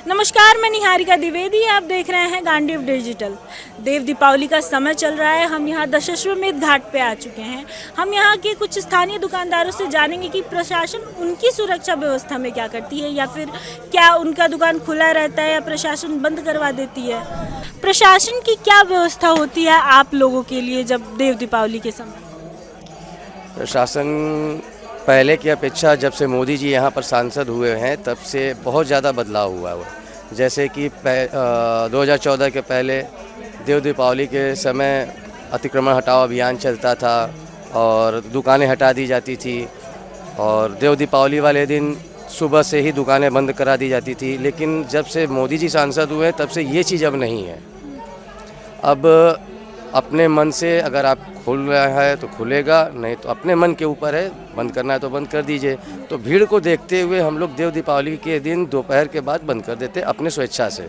नमस्कार, मैं निहारिका द्विवेदी। आप देख रहे हैं गांडीव डिजिटल। देव दीपावली का समय चल रहा है। हम यहाँ दशाश्वमेध घाट पे आ चुके हैं। हम यहाँ के कुछ स्थानीय दुकानदारों से जानेंगे कि प्रशासन उनकी सुरक्षा व्यवस्था में क्या करती है, या फिर क्या उनका दुकान खुला रहता है या प्रशासन बंद करवा देती है। प्रशासन की क्या व्यवस्था होती है आप लोगों के लिए जब देव दीपावली के समय? प्रशासन पहले की अपेक्षा जब से मोदी जी यहाँ पर सांसद हुए हैं तब से बहुत ज़्यादा बदलाव हुआ है। जैसे कि 2014 के पहले देव दीपावली के समय अतिक्रमण हटाओ अभियान चलता था और दुकानें हटा दी जाती थी, और देव दीपावली वाले दिन सुबह से ही दुकानें बंद करा दी जाती थी। लेकिन जब से मोदी जी सांसद हुए तब से ये चीज़ अब नहीं है। अब अपने मन से अगर आप खोल रहा है तो खुलेगा, नहीं तो अपने मन के ऊपर है, बंद करना है तो बंद कर दीजिए। तो भीड़ को देखते हुए हम लोग देव दीपावली के दिन दोपहर के बाद बंद कर देते अपने स्वेच्छा से।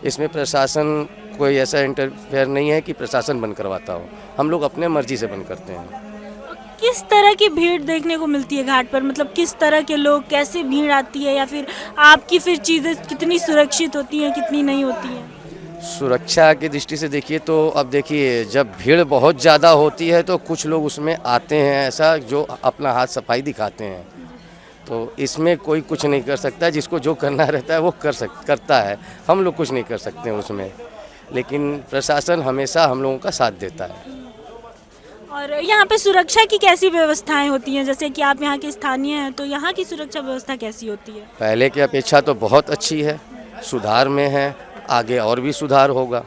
इसमें प्रशासन कोई ऐसा इंटरफेयर नहीं है कि प्रशासन बंद करवाता हो, हम लोग अपने मर्जी से बंद करते हैं। किस तरह की भीड़ देखने को मिलती है घाट पर? मतलब किस तरह के लोग, कैसे भीड़ आती है, या फिर आपकी फिर चीज़ें कितनी सुरक्षित होती हैं, कितनी नहीं होती हैं? सुरक्षा की दृष्टि से देखिए तो अब देखिए, जब भीड़ बहुत ज़्यादा होती है तो कुछ लोग उसमें आते हैं ऐसा जो अपना हाथ सफाई दिखाते हैं। तो इसमें कोई कुछ नहीं कर सकता, जिसको जो करना रहता है वो करता है। हम लोग कुछ नहीं कर सकते हैं उसमें, लेकिन प्रशासन हमेशा हम लोगों का साथ देता है। और यहाँ पे सुरक्षा की कैसी व्यवस्थाएं होती हैं? जैसे कि आप यहाँ के स्थानीय हैं, तो यहाँ की सुरक्षा व्यवस्था कैसी होती है? पहले की अपेक्षा तो बहुत अच्छी है, सुधार में है, आगे और भी सुधार होगा।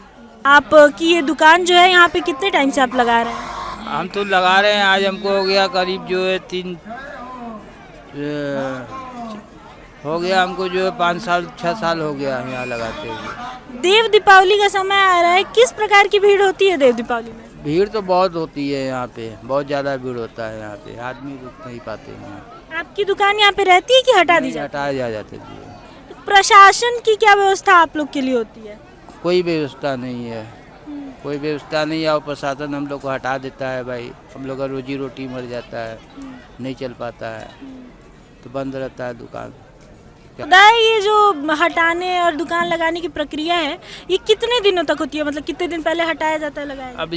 आपकी ये दुकान जो है यहाँ पे कितने टाइम से आप लगा रहे हैं? हम तो लगा रहे हैं, आज हमको हो गया करीब जो है 3 हो गया, हमको जो है 5 साल 6 साल हो गया यहाँ लगाते हुए। देव दीपावली का समय आ रहा है, किस प्रकार की भीड़ होती है देव दीपावली में? भीड़ तो बहुत होती है यहाँ पे, बहुत ज़्यादा भीड़ होता है यहाँ पे, आदमी रुक नहीं पाते हैं। आपकी दुकान यहाँ पे रहती है कि हटा दी जाती हटाए जा जाते हैं। है? प्रशासन की क्या व्यवस्था आप लोग के लिए होती है? कोई व्यवस्था नहीं है, कोई व्यवस्था नहीं है, और प्रशासन हम लोग को हटा देता है। भाई हम लोग का रोजी रोटी मर जाता है, नहीं चल पाता है, तो बंद रहता है दुकान। बताइए, ये जो हटाने और दुकान लगाने की प्रक्रिया है, ये कितने दिनों तक होती है? मतलब कितने दिन पहले हटाया जाता है, लगाया जाता है? अब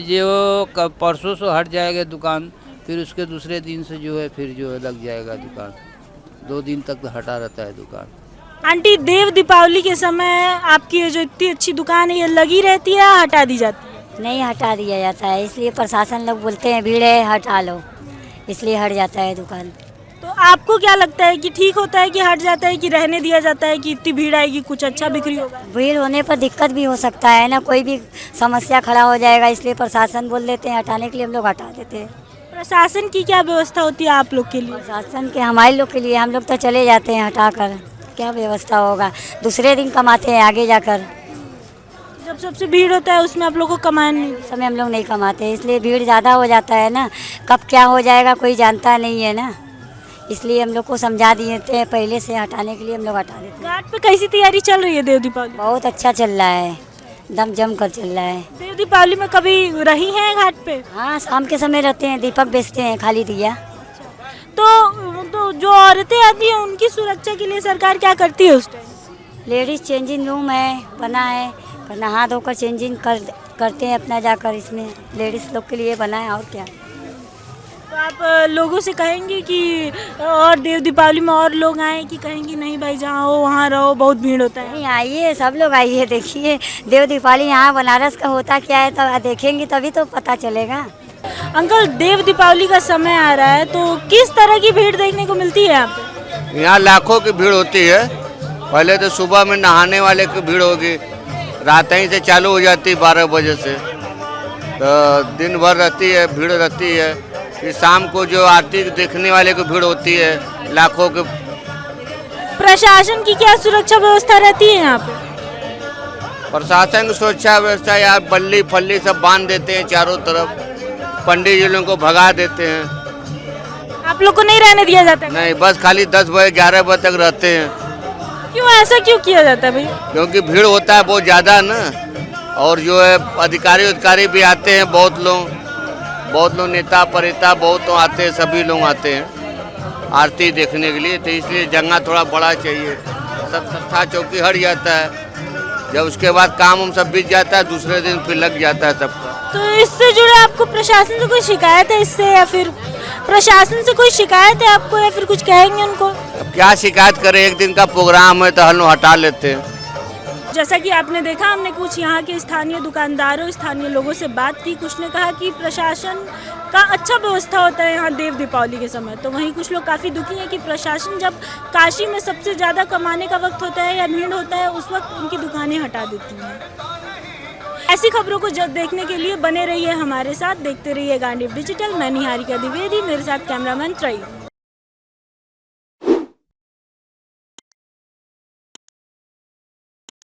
जो परसों से हट जाएगा दुकान, फिर उसके दूसरे दिन से जो है फिर जो है लग जाएगा दुकान। 2 दिन तक हटा रहता है दुकान। आंटी, देव दीपावली के समय आपकी ये जो इतनी अच्छी दुकान है, ये लगी रहती है या हटा दी जाती है? नहीं, हटा दिया जाता है, इसलिए प्रशासन लोग बोलते हैं भीड़ है हटा लो, इसलिए हट जाता है दुकान। तो आपको क्या लगता है कि ठीक होता है कि हट जाता है, कि रहने दिया जाता है कि इतनी भीड़ आएगी कुछ अच्छा बिक्री होगा? भीड़ होने पर दिक्कत भी हो सकता है ना, कोई भी समस्या खड़ा हो जाएगा, इसलिए प्रशासन बोल देते हैं हटाने के लिए, हम लोग हटा देते हैं। प्रशासन की क्या व्यवस्था होती है आप लोग के लिए? प्रशासन के हमारे लोग के लिए हम लोग तो चले जाते हैं हटा कर, क्या व्यवस्था होगा, दूसरे दिन कमाते हैं आगे जाकर। जब सबसे भीड़ होता है उसमें आप लोग को कमाने नहीं? उस समय हम लोग नहीं कमाते, इसलिए भीड़ ज़्यादा हो जाता है ना, कब क्या हो जाएगा कोई जानता नहीं है ना, इसलिए हम लोग को समझा दिए थे पहले से, हटाने के लिए हम लोग हटा देते हैं। घाट पे कैसी तैयारी चल रही है देव दीपावली? बहुत अच्छा चल रहा है, दम जम कर चल रहा है। देव दीपावली में कभी रही हैं घाट पे? हाँ, शाम के समय रहते हैं, दीपक बेचते हैं, खाली दिया। तो जो औरतें आती हैं उनकी सुरक्षा के लिए सरकार क्या करती है उस टाइम? लेडीज़ चेंजिंग रूम है, बना है, नहा धोकर चेंजिंग करते हैं अपना जाकर, इसमें लेडीज़ लोग के लिए बना है, और क्या। तो आप लोगों से कहेंगे कि और देव दीपावली में और लोग आएँ, कि कहेंगी नहीं भाई जहाँ हो वहाँ रहो, बहुत भीड़ होता है? नहीं, आइए, सब लोग आइए, देखिए देव दीपावली यहाँ बनारस का होता क्या है, तो देखेंगे तभी तो पता चलेगा। अंकल, देव दीपावली का समय आ रहा है, तो किस तरह की भीड़ देखने को मिलती है यहाँ पे? यहाँ लाखों की भीड़ होती है। पहले तो सुबह में नहाने वाले की भीड़ होगी, रात ही से चालू हो जाती है 12 बजे से, तो दिन भर रहती है, भीड़ रहती है। फिर शाम को जो आरती देखने वाले की भीड़ होती है, लाखों की। प्रशासन की क्या सुरक्षा व्यवस्था रहती है यहाँ पे? प्रशासन की सुरक्षा व्यवस्था यार बल्ली फल्ली सब बांध देते हैं चारों तरफ, पंडित जी लोगों को भगा देते हैं। आप लोग को नहीं रहने दिया जाता है? नहीं, बस खाली 10 बजे 11 बजे तक रहते हैं। क्यों, ऐसा क्यों किया जाता है भैया? क्योंकि भीड़ होता है बहुत ज़्यादा ना, और जो है अधिकारी भी आते हैं, बहुत लोग नेता परिता बहुत लोग आते हैं, सभी लोग आते हैं आरती देखने के लिए, तो इसलिए जगह थोड़ा बड़ा चाहिए, सब था चौकी हट जाता है। जब उसके बाद काम हम सब बीत जाता है, दूसरे दिन फिर लग जाता है सबका। तो इससे जुड़े आपको प्रशासन से कोई शिकायत है इससे, या फिर प्रशासन से कोई शिकायत है आपको, या फिर कुछ कहेंगे उनको? अब क्या शिकायत करें, एक दिन का प्रोग्राम है तो हम लोग हटा लेते हैं। जैसा कि आपने देखा, हमने कुछ यहाँ के स्थानीय दुकानदारों, स्थानीय लोगों से बात की। कुछ ने कहा कि प्रशासन का अच्छा व्यवस्था होता है यहाँ देव दीपावली के समय, तो वहीं कुछ लोग काफ़ी दुखी हैं कि प्रशासन जब काशी में सबसे ज़्यादा कमाने का वक्त होता है या भीड़ होता है, उस वक्त उनकी दुकानें हटा देती हैं। ऐसी खबरों को देखने के लिए बने रहिए हमारे साथ, देखते रहिए गांडीव डिजिटल। मैं निहारिका द्विवेदी, मेरे साथ कैमरामैन त्रयी।